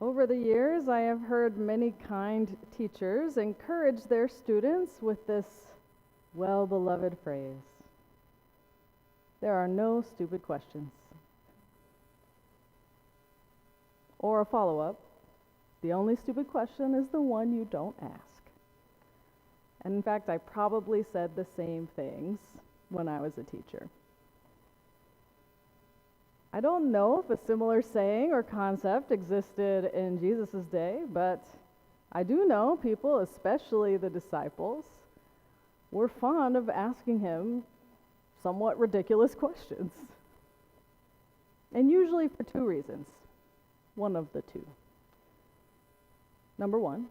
Over the years, I have heard many kind teachers encourage their students with this well-beloved phrase: there are no stupid questions. Or a follow-up: the only stupid question is the one you don't ask. And in fact, I probably said the same things when I was a teacher. I don't know if a similar saying or concept existed in Jesus' day, but I do know people, especially the disciples, were fond of asking him somewhat ridiculous questions. And usually for two reasons. One of the two. Number one,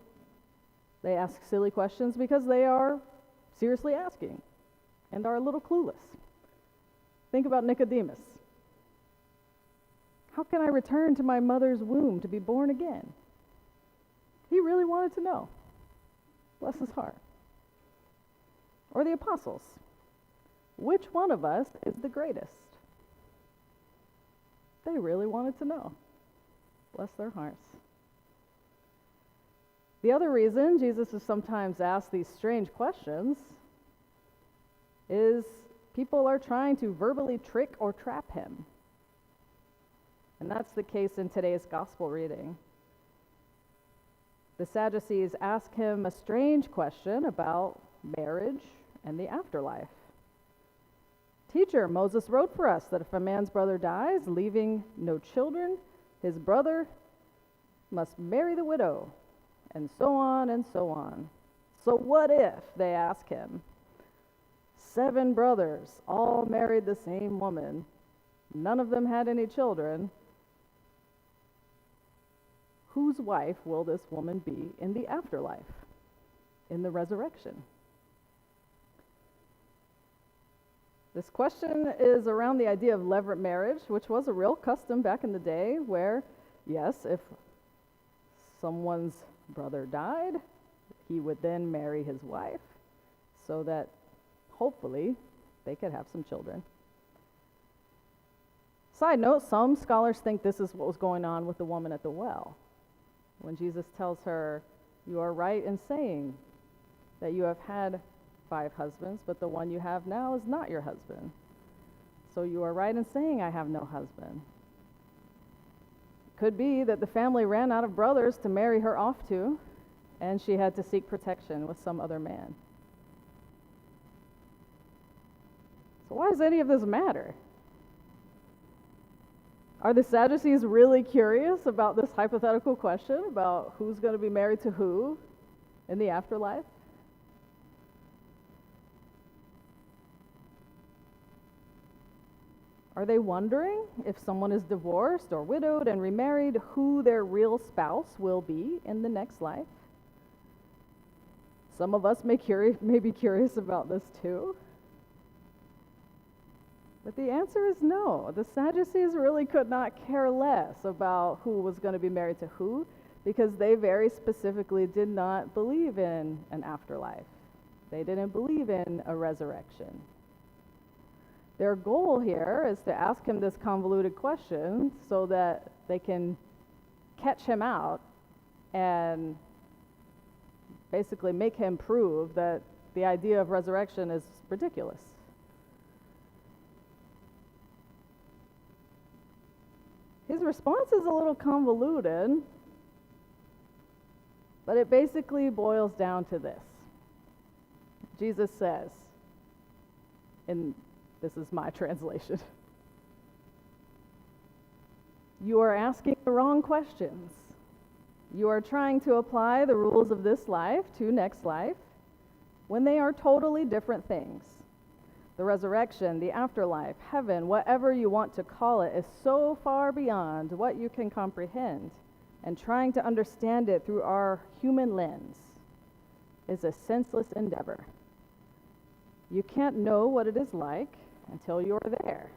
they ask silly questions because they are seriously asking and are a little clueless. Think about Nicodemus. How can I return to my mother's womb to be born again? He really wanted to know. Bless his heart. Or the apostles. Which one of us is the greatest? They really wanted to know. Bless their hearts. The other reason Jesus is sometimes asked these strange questions is people are trying to verbally trick or trap him. And that's the case in today's gospel reading. The Sadducees ask him a strange question about marriage and the afterlife. Teacher, Moses wrote for us that if a man's brother dies, leaving no children, his brother must marry the widow, and so on and so on. So what if, they ask him, 7 brothers all married the same woman, none of them had any children? Whose wife will this woman be in the afterlife, in the resurrection? This question is around the idea of levirate marriage, which was a real custom back in the day where, yes, if someone's brother died, he would then marry his wife so that hopefully they could have some children. Side note, some scholars think this is what was going on with the woman at the well. When Jesus tells her, you are right in saying that you have had 5 husbands, but the one you have now is not your husband. So you are right in saying I have no husband. Could be that the family ran out of brothers to marry her off to, and she had to seek protection with some other man. So why does any of this matter? Are the Sadducees really curious about this hypothetical question about who's going to be married to who in the afterlife? Are they wondering if someone is divorced or widowed and remarried, who their real spouse will be in the next life? Some of us may be curious about this too. But the answer is no. The Sadducees really could not care less about who was going to be married to who, because they very specifically did not believe in an afterlife. They didn't believe in a resurrection. Their goal here is to ask him this convoluted question so that they can catch him out and basically make him prove that the idea of resurrection is ridiculous. His response is a little convoluted, but it basically boils down to this. Jesus says, and this is my translation, you are asking the wrong questions. You are trying to apply the rules of this life to next life when they are totally different things. The resurrection, the afterlife, heaven, whatever you want to call it, is so far beyond what you can comprehend, and trying to understand it through our human lens is a senseless endeavor. You can't know what it is like until you're there.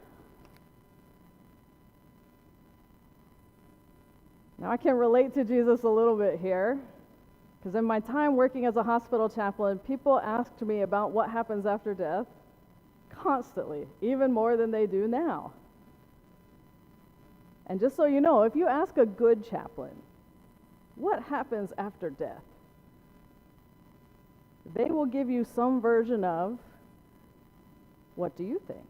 Now, I can relate to Jesus a little bit here, because in my time working as a hospital chaplain, people asked me about what happens after death constantly, even more than they do now. And just so you know, if you ask a good chaplain, what happens after death? They will give you some version of, what do you think?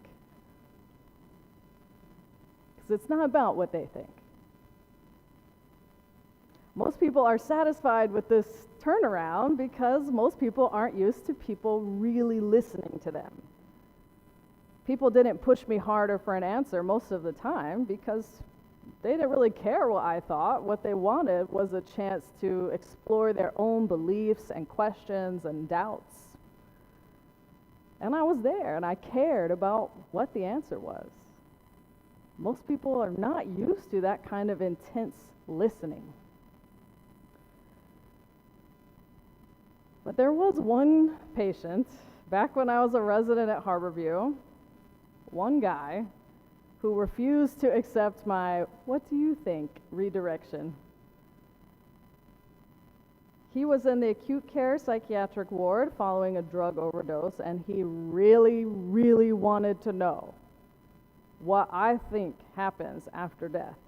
Because it's not about what they think. Most people are satisfied with this turnaround because most people aren't used to people really listening to them. People didn't push me harder for an answer most of the time because they didn't really care what I thought. What they wanted was a chance to explore their own beliefs and questions and doubts. And I was there, and I cared about what the answer was. Most people are not used to that kind of intense listening. But there was one patient, back when I was a resident at Harborview, one guy who refused to accept my, what do you think, redirection. He was in the acute care psychiatric ward following a drug overdose, and he really, really wanted to know what I think happens after death.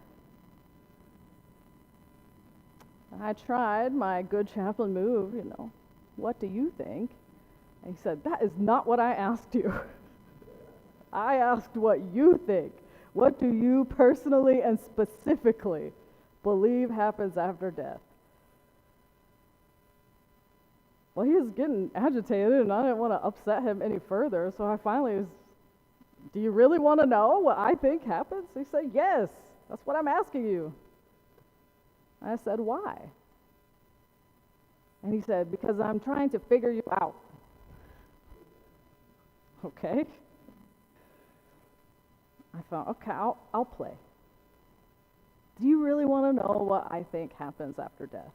I tried my good chaplain move, what do you think? And he said, that is not what I asked you. I asked what you think. What do you personally and specifically believe happens after death? Well, he was getting agitated, and I didn't want to upset him any further, so I finally was, do you really want to know what I think happens? He said, yes, that's what I'm asking you. I said, why? And he said, because I'm trying to figure you out. Okay. I thought, okay, I'll play. Do you really want to know what I think happens after death?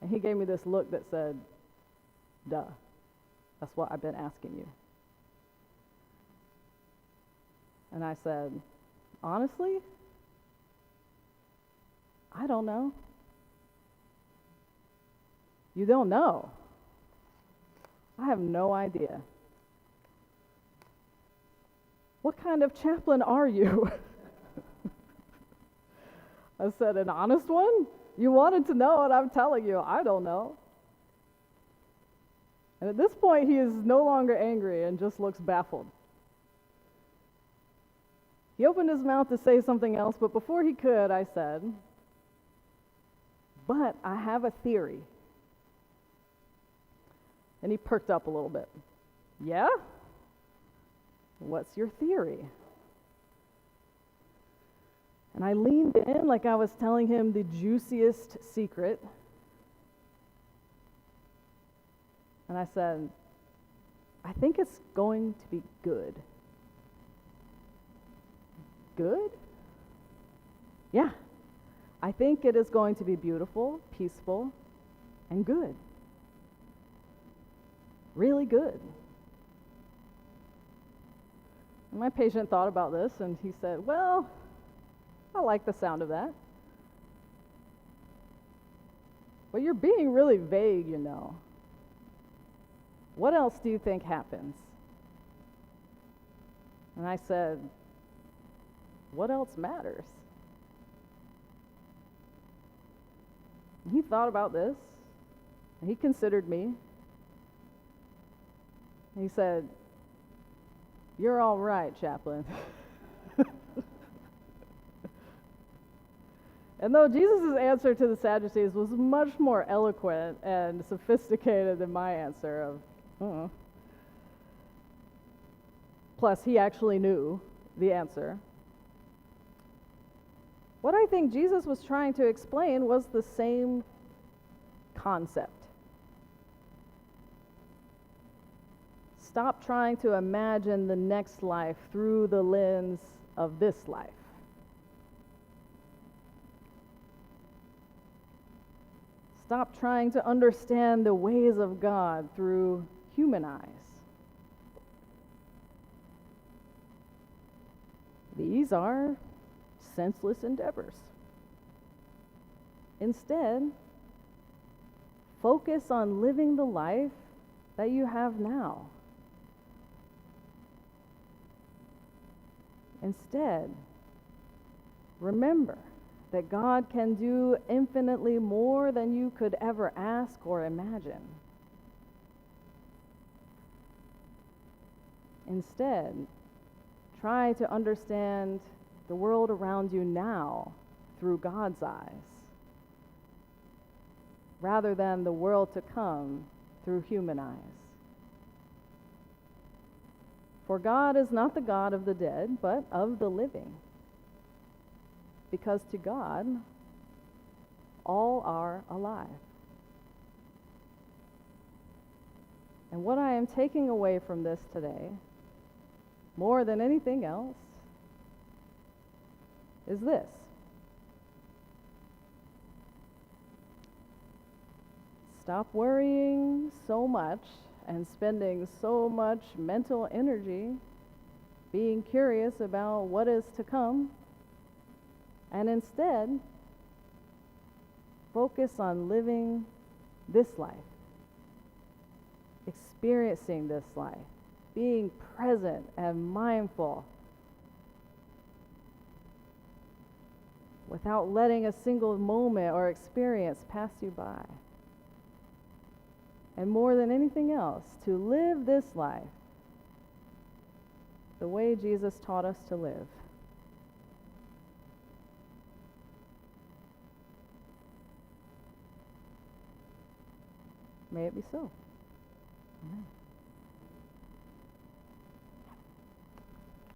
And he gave me this look that said, duh, that's what I've been asking you. And I said, honestly, I don't know. You don't know? I have no idea. What kind of chaplain are you? I said, an honest one? You wanted to know, and I'm telling you, I don't know. And at this point, he is no longer angry and just looks baffled. He opened his mouth to say something else, but before he could, I said, but I have a theory. And he perked up a little bit. Yeah? What's your theory? And I leaned in like I was telling him the juiciest secret. And I said, I think it's going to be good. Good? Yeah. I think it is going to be beautiful, peaceful, and good. Really good. And my patient thought about this, and he said, well, I like the sound of that. But you're being really vague, What else do you think happens? And I said, what else matters? And he thought about this, and he considered me. And he said, you're all right, chaplain. And though Jesus' answer to the Sadducees was much more eloquent and sophisticated than my answer of, plus he actually knew the answer, what I think Jesus was trying to explain was the same concept. Stop trying to imagine the next life through the lens of this life. Stop trying to understand the ways of God through human eyes. These are senseless endeavors. Instead, focus on living the life that you have now. Instead, remember that God can do infinitely more than you could ever ask or imagine. Instead, try to understand the world around you now through God's eyes, rather than the world to come through human eyes. For God is not the God of the dead, but of the living. Because to God, all are alive. And what I am taking away from this today, more than anything else, is this. Stop worrying so much and spending so much mental energy being curious about what is to come, and instead focus on living this life, experiencing this life, being present and mindful, without letting a single moment or experience pass you by. And more than anything else, to live this life the way Jesus taught us to live. May it be so. Amen.